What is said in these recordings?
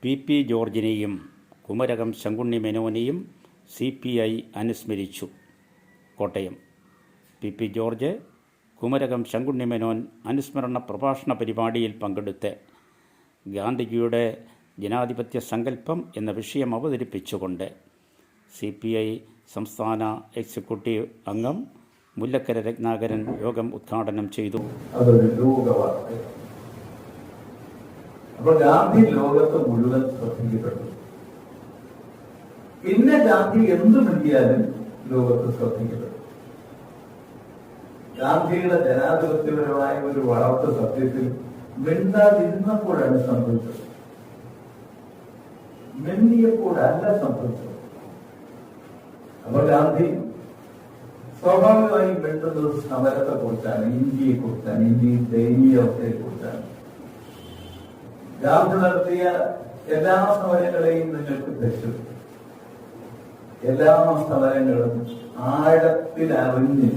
P ജോർജിനെയും Kumarakom Sankunni മേനോനെയും CPI അനുസ്മരിച്ചു. Kottayam. P George, Kumarakom Sankunni Menon അനുസ്മരണ പ്രഭാഷണ പരിപാടിയിൽ പങ്കെടുത്ത് ഗാന്ധിജിയുടെ ജനാധിപത്യ സങ്കല്പം എന്ന വിഷയം അവതരിപ്പിച്ചുകൊണ്ട് CPI സംസ്ഥാന എക്സിക്യൂട്ടീവ് അംഗം മുല്ലക്കര രത്നാകരൻ യോഗം ഉദ്ഘാടനം ചെയ്തു. അതൊരു ലോകവാർത്തയാണ്. അപ്പോൾ ഗാന്ധി ലോകത്ത് മുഴുവൻ ശ്രദ്ധിക്കപ്പെട്ടു. പിന്നെ ഗാന്ധി എന്ത് മിണ്ടിയാലും ലോകത്ത് ശ്രദ്ധിക്കപ്പെട്ടു. ഗാന്ധിയുടെ ജനാധിപത്യപരമായ ഒരു വളർച്ച സത്യത്തിൽ മിണ്ടാതിരുന്നപ്പോഴാണ് സംഭവിച്ചത്, മിണ്ടിയപ്പോഴല്ല സംഭവിച്ചത്. അപ്പൊ ഗാന്ധി സ്വാഭാവികമായി മിണ്ടുന്നത് സമരത്തെ കുറിച്ചാണ്, ഇന്ത്യയെ കുറിച്ചാണ്, ഇന്ത്യൻ ദയനീയ അവസ്ഥയെ കുറിച്ചാണ്. ഗാന്ധി നടത്തിയ എല്ലാ സമരങ്ങളെയും നിങ്ങൾക്ക് ദർശിച്ചു. എല്ലാ സമരങ്ങളും ആഴത്തിലറിഞ്ഞ്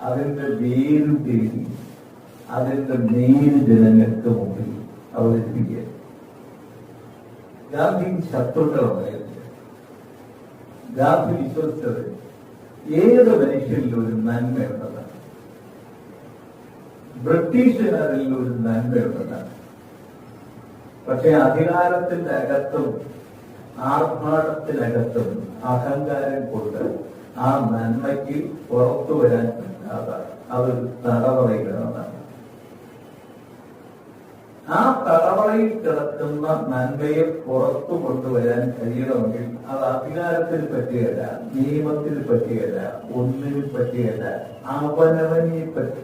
അതിന്റെ വേര് തേടി അതിന്റെ നേര് ജനങ്ങൾക്ക് മുമ്പിൽ അവതരിപ്പിക്കുക. ഗാന്ധി ശത്രുക്കളുണ്ടായിരുന്നു. ഗാന്ധി വിശ്വസിച്ചത് ഏത് മനുഷ്യരിലും ഒരു നന്മയുണ്ടെന്നാണ്, ബ്രിട്ടീഷുകാരിൽ ഒരു നന്മയുണ്ടെന്നാണ്. പക്ഷെ അധികാരത്തിന്റെ അകത്തും ആർഭാടത്തിനകത്തും അഹങ്കാരം കൊണ്ട് ആ നന്മയ്ക്ക് പുറത്തു വരാൻ പറ്റാതെ അതൊരു തടവറയിലാണ്. ആ തടവറയിൽ കിടക്കുന്ന നന്മയെ പുറത്തു കൊണ്ടുവരാൻ കഴിയണമെങ്കിൽ അത് അധികാരത്തിന് പറ്റിയല്ല, നിയമത്തിന് പറ്റിയല്ല, ഒന്നിനും പറ്റിയല്ല, അവനവനെ പറ്റി.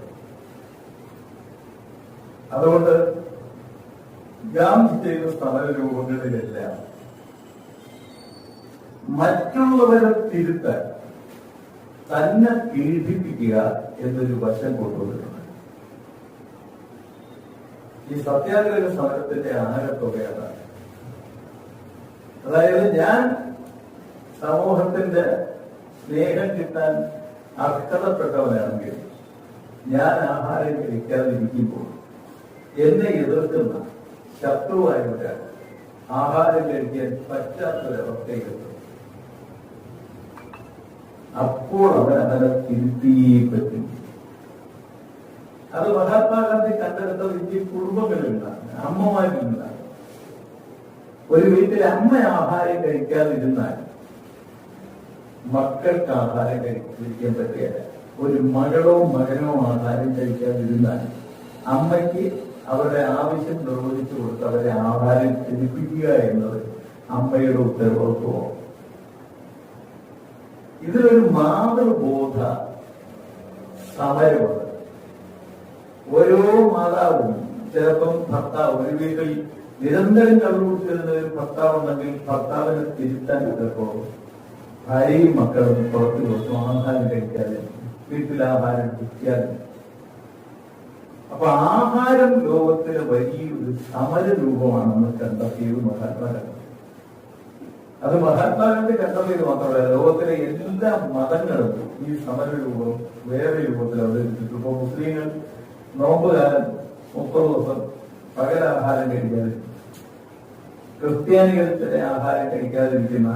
അതുകൊണ്ട് ഗാന്ധി ചെയ്ത സമരരൂപങ്ങളിലെല്ലാം മറ്റുള്ളവരെ തിരുത്താൻ, തന്നെ പീഡിപ്പിക്കുക എന്നൊരു വശം കൊണ്ടുവരുന്നത്. ഈ സത്യാഗ്രഹ സമരത്തിന്റെ ആകത്തുകയാണ്. അതായത് ഞാൻ സമൂഹത്തിന്റെ സ്നേഹം കിട്ടാൻ അർഹതപ്പെട്ടവനാണെങ്കിൽ ഞാൻ ആഹാരം കഴിക്കാതിരിക്കുമ്പോൾ എന്നെ എതിർക്കുന്ന ശത്രുവായ ഒരാൾ ആഹാരം കഴിക്കാൻ പറ്റാത്തൊരവസ്ഥയിലെത്തും. അപ്പോൾ അവനെ തിരുത്തിയേ പറ്റും. അത് മഹാത്മാഗാന്ധി കണ്ടെടുത്തത് ഇന്ത്യൻ കുടുംബങ്ങളിൽ നിന്നാണ്, അമ്മമാരിൽ നിന്നാണ്. ഒരു വീട്ടിൽ അമ്മ ആഹാരം കഴിക്കാതിരുന്നാൽ മക്കൾക്ക് ആഹാരം കഴിക്കാൻ പറ്റില്ല. ഒരു മകളോ മകനോ ആഹാരം കഴിക്കാതിരുന്നാൽ അമ്മയ്ക്ക് അവരുടെ ആവശ്യം നിർവഹിച്ചു കൊടുത്ത് അവരെ ആഹാരം ലഭിക്കുക എന്നത് അമ്മയുടെ ഉത്തരവാദിത്വമാണ്. ഇതിലൊരു മാതൃബോധ സമരമുണ്ട്. ഓരോ മാതാവും, ചിലപ്പം ഭർത്താവ്, ഒരു വീട്ടിൽ നിരന്തരം കള്ളുകുടിച്ചിരുന്ന ഒരു ഭർത്താവുണ്ടെങ്കിൽ ഭർത്താവിനെ തിരുത്താൻ ചിലപ്പോൾ ഭാര്യയും മക്കളും പുറത്തു കൊടുത്തു ആഹാരം കഴിക്കാതെ വീട്ടിൽ ആഹാരം കിട്ടിയാലും. അപ്പൊ ആഹാരം ലോകത്തിലെ വലിയൊരു സമരരൂപമാണെന്ന് കണ്ടെത്തിയത് മഹാത്മാഗാന്ധി. അത് മഹാത്മാഗാന്ധി കണ്ടെത്തിയത് മാത്രമല്ല, ലോകത്തിലെ എല്ലാ മതങ്ങളും ഈ സമരരൂപം വേറെ രൂപത്തിൽ അവതരിപ്പിച്ചു. ഇപ്പൊ മുസ്ലിങ്ങൾ നോമ്പുകാലം 30 ദിവസം പകലാഹാരം കഴിക്കാതെ, ക്രിസ്ത്യാനികൾ ചില ആഹാരം കഴിക്കാതിരിക്കുന്ന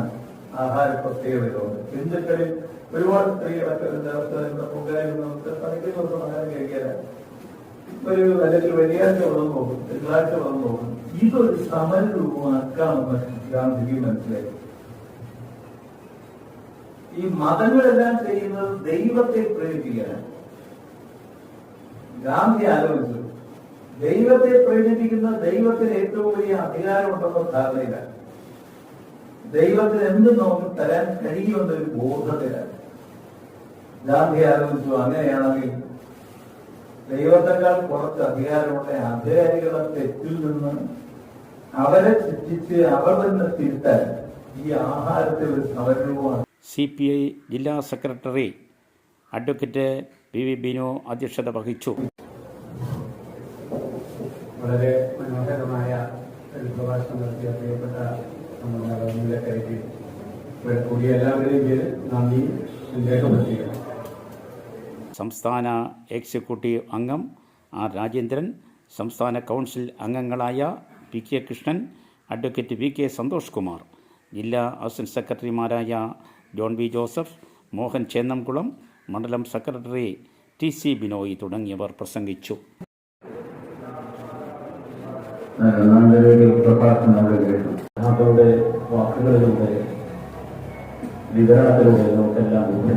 ആഹാര പ്രത്യേകതകളുണ്ട്. ഹിന്ദുക്കളിൽ ഒരുപാട് സ്ത്രീകളൊക്കെ നമുക്ക് പണിക്ക് ദിവസം ആഹാരം കഴിക്കാതെ ഒരു അല്ലെങ്കിൽ വെള്ളിയാഴ്ച വളർന്നു നോക്കും, തിങ്കളാഴ്ച വളർന്നു നോക്കും. ഇതൊരു സമരരൂപമാക്കാമെന്ന് ഗാന്ധിക്ക് മനസ്സിലായി. ഈ മതങ്ങളെല്ലാം ചെയ്യുന്നത് ദൈവത്തെ പ്രേരിപ്പിക്കാനാണ്. ഗാന്ധി ആലോചിച്ചു, ദൈവത്തെ പ്രേരിപ്പിക്കുന്ന ദൈവത്തിന് ഏറ്റവും വലിയ അധികാരമുണ്ടെന്ന ധാരണയിലാണ്. ദൈവത്തിന് എന്തും നമുക്ക് തരാൻ കഴിയുമെന്നൊരു ബോധത്തിലാണ് ഗാന്ധി ആലോചിച്ചു. അങ്ങനെയാണെങ്കിൽ ദൈവത്തെക്കാൾ കുറച്ച് അധികാരമുള്ള അധികാരികളെ തെറ്റിൽ നിന്ന് അവരെ ശിക്ഷിച്ച് അവർ തന്നെ തിരുത്താൻ ഈ ആഹാരത്തിൽ ഒരു സമരരൂപമാണ്. CPI ജില്ലാ സെക്രട്ടറി അഡ്വക്കേറ്റ് PV ബിനു അധ്യക്ഷത വഹിച്ചു. വളരെ മനോഹരമായ ഒരു പ്രഭാഷണം നടത്തിയ പ്രിയപ്പെട്ട മുല്ലക്കരയ്ക്ക് കൂടി എല്ലാവരുടെയും പേര് നന്ദി രേഖപ്പെടുത്തുകയാണ്. സംസ്ഥാന എക്സിക്യൂട്ടീവ് അംഗം R രാജേന്ദ്രൻ, സംസ്ഥാന കൗൺസിൽ അംഗങ്ങളായ PK Krishnan, advocate V K Santhosh Kumar, ജില്ലാ അസിസ്റ്റന്റ് സെക്രട്ടറിമാരായ John V Joseph, Mohan Chennamkulam, മണ്ഡലം സെക്രട്ടറി TC ബിനോയ് തുടങ്ങിയവർ പ്രസംഗിച്ചു. നല്ലൊരു പ്രഭാഷണം നമ്മൾ കേട്ടു. അതോടെ വാക്കുകളിലൂടെ വിവരണത്തിലൂടെ നമുക്കെല്ലാം